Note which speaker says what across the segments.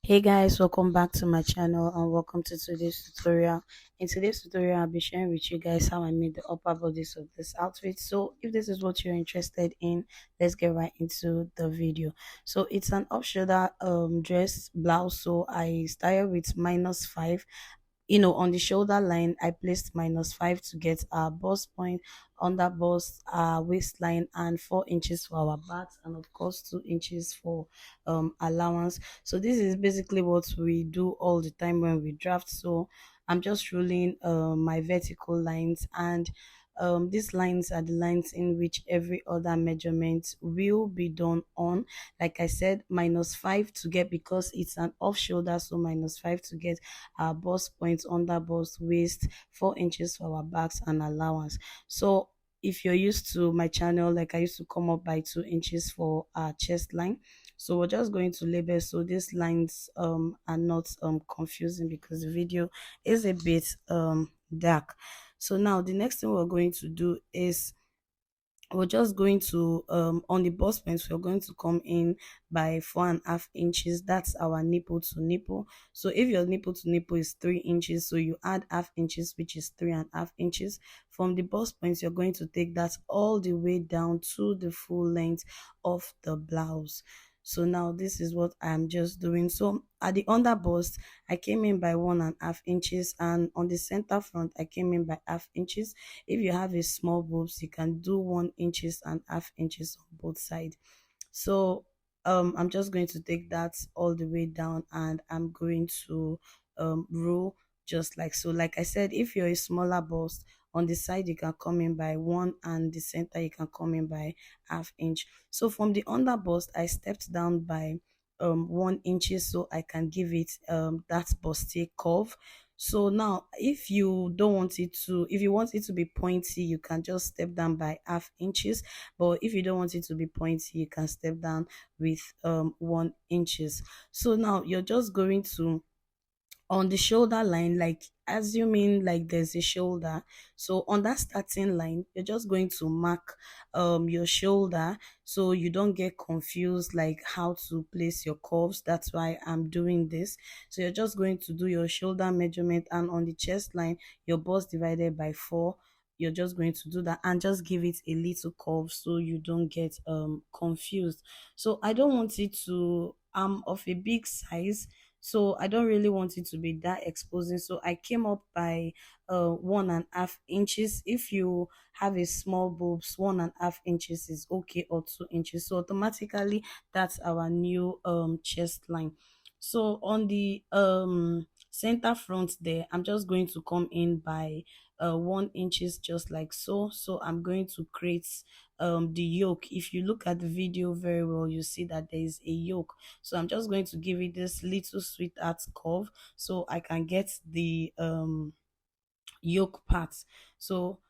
Speaker 1: Hey guys, welcome back to my channel and welcome to today's tutorial. In today's tutorial, I'll be sharing with you guys how I made the upper bodice of this outfit. So if this is what you're interested in, let's get right into the video. So it's an off-shoulder dress blouse. So I started with -5. On the shoulder line I placed -5 to get our bust point, under bust, our waistline, and 4 inches for our backs, and of course 2 inches for allowance. So this is basically what we do all the time when we draft. So I'm just ruling my vertical lines, and these lines are the lines in which every other measurement will be done on. Like I said, -5 to get, because it's an off shoulder, so -5 to get our bust points, under bust, waist, 4 inches for our backs, and allowance. So if you're used to my channel, like I used to come up by 2 inches for our chest line. So we're just going to label so these lines are not confusing, because the video is a bit dark. So now the next thing we're going to do is we're just going to on the bust points, we're going to come in by 4.5 inches. That's our nipple to nipple. So if your nipple to nipple is 3 inches, so you add half inches, which is 3.5 inches. From the bust points, you're going to take that all the way down to the full length of the blouse. So now this is what I'm just doing. So at the under bust, I came in by 1.5 inches, and on the center front I came in by half inches. If you have a small boobs, you can do 1 inches and half inches on both sides. So I'm just going to take that all the way down, and I'm going to roll just like so. Like I said, if you're a smaller bust, on the side you can come in by 1, and the center you can come in by half inch. So from the under bust, I stepped down by 1 inches, so I can give it that bustier curve. So now if you don't want it to, if you want it to be pointy, you can just step down by half inches. But if you don't want it to be pointy, you can step down with 1 inches. So now you're just going to, on the shoulder line, like assuming like there's a shoulder, so on that starting line you're just going to mark your shoulder, so you don't get confused like how to place your curves. That's why I'm doing this. So you're just going to do your shoulder measurement, and on the chest line, your bust divided by 4. You're just going to do that and just give it a little curve, so you don't get confused. So I don't want it to, I'm of a big size, so I don't really want it to be that exposing. So I came up by 1.5 inches. If you have a small boobs, 1.5 inches is okay, or 2 inches. So automatically that's our new chest line. So on the center front there, I'm just going to come in by 1 inches, just like so. So I'm going to create the yoke. If you look at the video very well, you see that there is a yoke. So I'm just going to give it this little sweetheart curve, so I can get the yoke part. So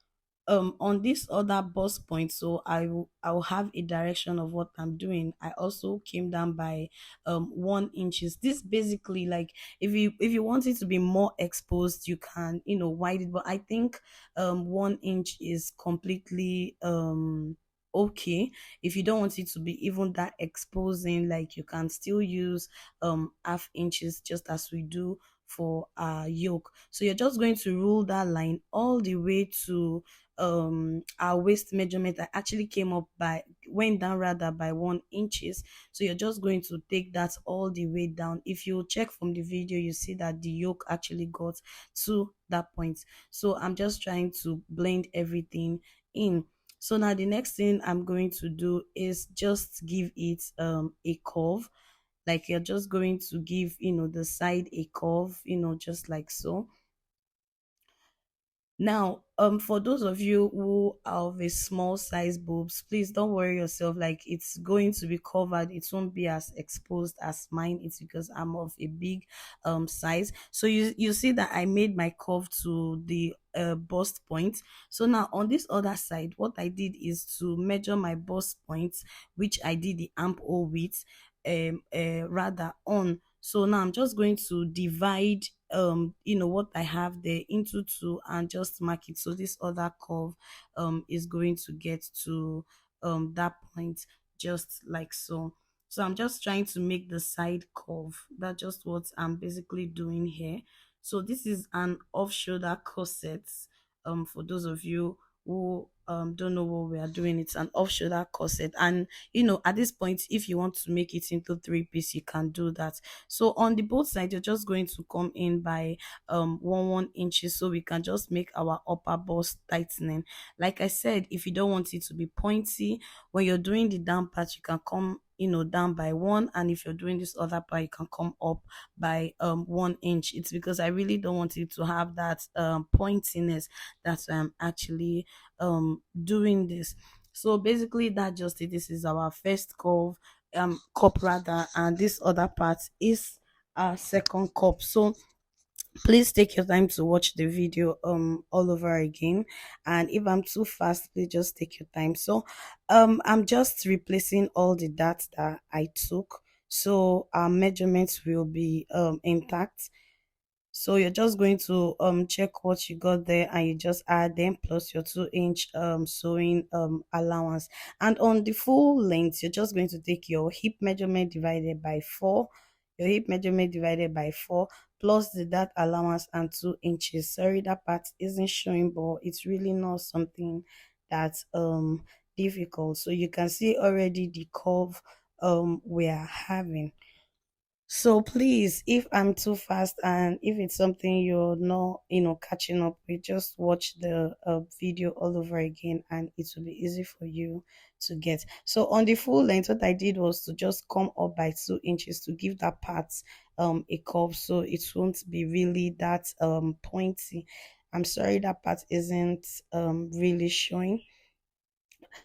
Speaker 1: on this other bust point, so I'll have a direction of what I'm doing. I also came down by 1 inches. This basically, like, if you want it to be more exposed, you can, widen it, but I think 1 inch is completely okay. If you don't want it to be even that exposing, like, you can still use half inches, just as we do for our yoke. So you're just going to rule that line all the way to our waist measurement. I actually came up by, went down rather by 1 inches. So you're just going to take that all the way down. If you check from the video, you see that the yoke actually got to that point. So I'm just trying to blend everything in. So now the next thing I'm going to do is just give it a curve. Like, you're just going to give, the side a curve, just like so. Now, for those of you who have a small size boobs, please don't worry yourself. Like, it's going to be covered. It won't be as exposed as mine. It's because I'm of a big size. So you see that I made my curve to the bust point. So now on this other side, what I did is to measure my bust point, which I did the armhole width rather on. So now I'm just going to divide what I have there into two, and just mark it. So this other curve is going to get to that point, just like so. So I'm just trying to make the side curve. That's just what I'm basically doing here. So this is an off shoulder corset. For those of you who don't know what we are doing, it's an off shoulder corset. And at this point, if you want to make it into three-piece, you can do that. So on the both sides, you're just going to come in by 1 inches, so we can just make our upper bust tightening. Like I said, if you don't want it to be pointy, when you're doing the down part, you can come down by one, and if you're doing this other part, you can come up by 1 inch. It's because I really don't want it to have that pointiness. That's why I'm actually doing this. So basically that just it. This is our first curve, cup rather, and this other part is our second cup. So please take your time to watch the video all over again, and if I'm too fast, please just take your time. So I'm just replacing all the dots that I took, so our measurements will be intact. So you're just going to check what you got there, and you just add them plus your 2 inch sewing allowance. And on the full length, you're just going to take your hip measurement divided by 4, your hip measurement divided by 4 plus the that allowance and 2 inches. Sorry, that part isn't showing, but it's really not something that's difficult. So you can see already the curve we are having. So please, if I'm too fast and if it's something you're not, catching up with, just watch the video all over again, and it will be easy for you to get. So on the full length, what I did was to just come up by 2 inches to give that part a curve, so it won't be really that pointy. I'm sorry that part isn't really showing.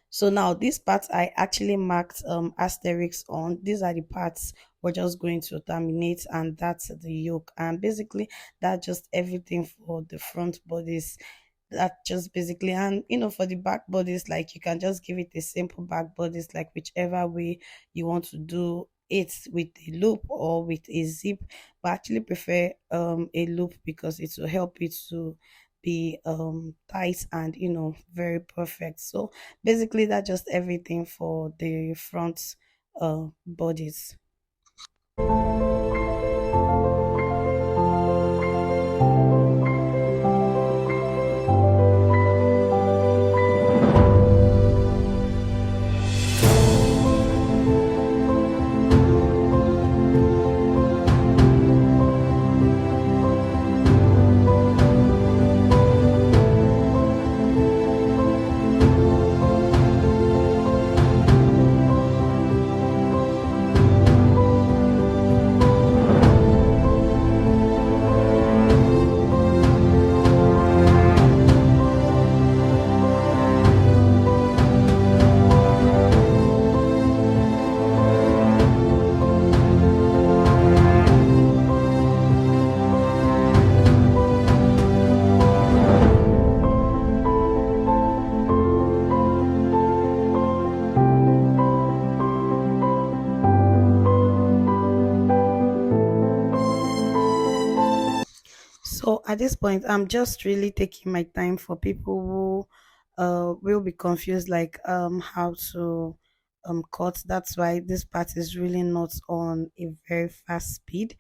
Speaker 1: So now these parts I actually marked asterisks on. These are the parts we're just going to terminate, and that's the yoke. And basically that's just everything for the front bodies. That just basically, and for the back bodies, like you can just give it a simple back bodies, like whichever way you want to do it, with a loop or with a zip. But I actually prefer a loop because it will help it to be tight and very perfect. So basically that's just everything for the front bodies. So at this point, I'm just really taking my time for people who will be confused, like how to cut. That's why this part is really not on a very fast speed.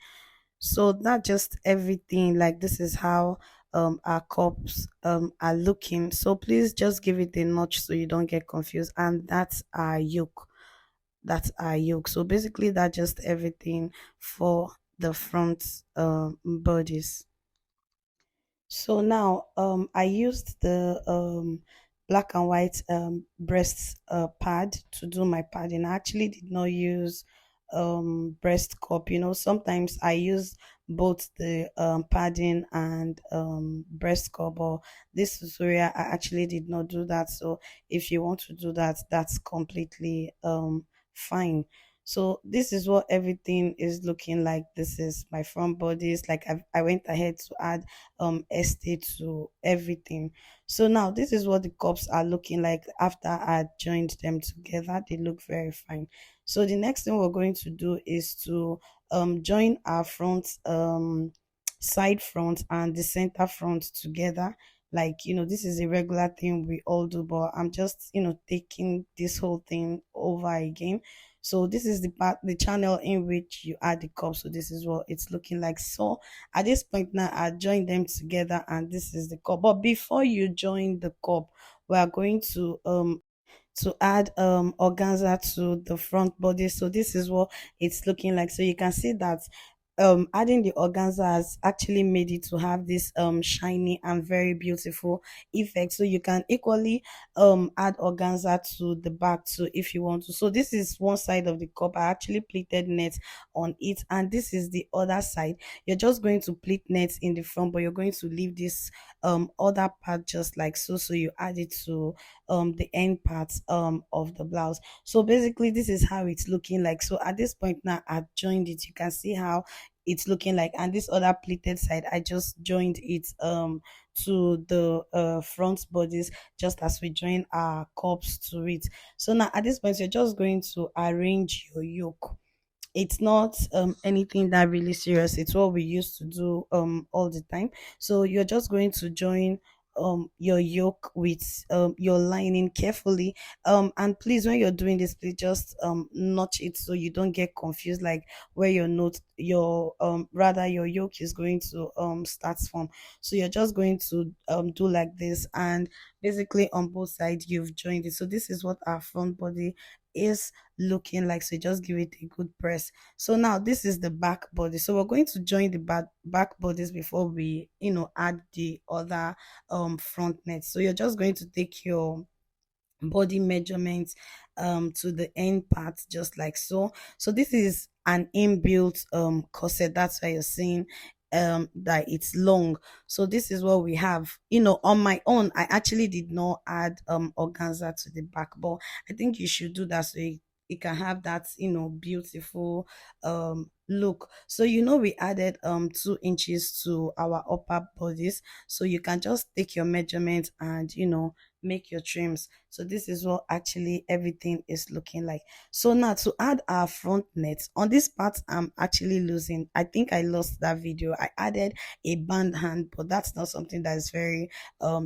Speaker 1: So not just everything, like this is how our cups are looking. So please just give it a notch so you don't get confused. And that's our yoke. That's our yoke. So basically that's just everything for the front bodies. So now I used the black and white breast pad to do my padding. I actually did not use breast cup. Sometimes I use both the padding and breast cup, but this tutorial I actually did not do that. So if you want to do that, that's completely fine. So this is what everything is looking like. This is my front bodies. Like I went ahead to add estate to everything. So now this is what the cups are looking like after I joined them together. They look very fine. So the next thing we're going to do is to join our front side front and the center front together. Like this is a regular thing we all do, but I'm just taking this whole thing over again. So this is the part, the channel in which you add the cup. So this is what it's looking like. So at this point now, I join them together, and this is the cup. But before you join the cup, we are going to add organza to the front body. So this is what it's looking like. So you can see that adding the organza has actually made it to have this shiny and very beautiful effect. So you can equally add organza to the back too if you want to. So this is one side of the cup. I actually pleated net on it, and this is the other side. You're just going to pleat net in the front, but you're going to leave this other part just like so. So you add it to the end parts of the blouse. So basically this is how it's looking like. So at this point now, I've joined it. You can see how it's looking like, and this other pleated side, I just joined it to the front bodies, just as we join our cups to it. So now at this point, you're just going to arrange your yoke. It's not anything that really serious. It's what we used to do all the time. So you're just going to join your yoke with your lining carefully, and please, when you're doing this, please just notch it so you don't get confused, like where your note your rather your yoke is going to start from. So you're just going to do like this, and basically on both sides you've joined it. So this is what our front body is looking like. So just give it a good press. So now this is the back body. So we're going to join the back bodies before we add the other front net. So you're just going to take your body measurements to the end part just like so. So this is an inbuilt corset. That's why you're seeing that it's long. So this is what we have. On my own, I actually did not add organza to the back, but I think you should do that so it can have that beautiful look. So we added 2 inches to our upper bodies. So you can just take your measurement and make your trims. So this is what actually everything is looking like. So now to add our front net on this part, I'm actually losing. I think I lost that video. I added a band hand, but that's not something that is very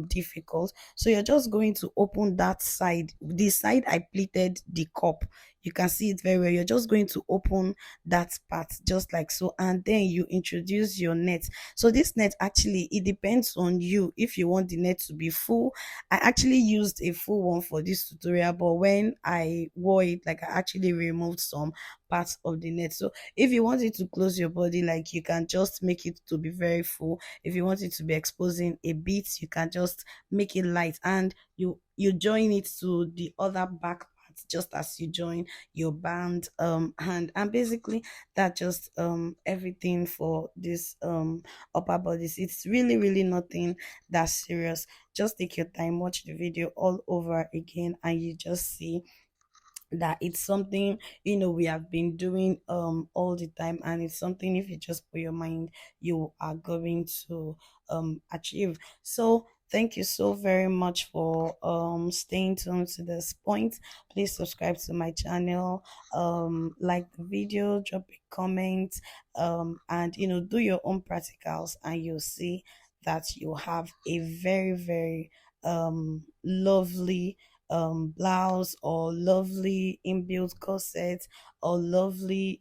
Speaker 1: difficult. So you're just going to open that side, the side I pleated the cup. You can see it very well. You're just going to open that part just like so, and then you introduce your net. So this net, actually, it depends on you if you want the net to be full. I actually used a full one for this tutorial, but when I wore it, like, I actually removed some parts of the net. So if you want it to close your body, like, you can just make it to be very full. If you want it to be exposing a bit, you can just make it light, and you join it to the other back part just as you join your band hand. And basically that just everything for this upper bodies. It's really nothing that serious. Just take your time, watch the video all over again, and you just see that it's something we have been doing all the time, and it's something, if you just put your mind, you are going to achieve. So thank you so very much for staying tuned to this point. Please subscribe to my channel, like the video, drop a comment, and do your own practicals, and you'll see that you have a very lovely blouse, or lovely inbuilt corset, or lovely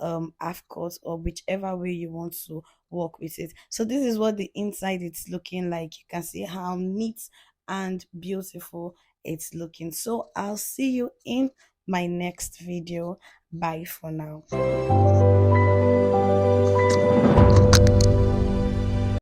Speaker 1: half cut, or whichever way you want to work with it. So this is what the inside it's looking like. You can see how neat and beautiful it's looking. So I'll see you in my next video. Bye for now.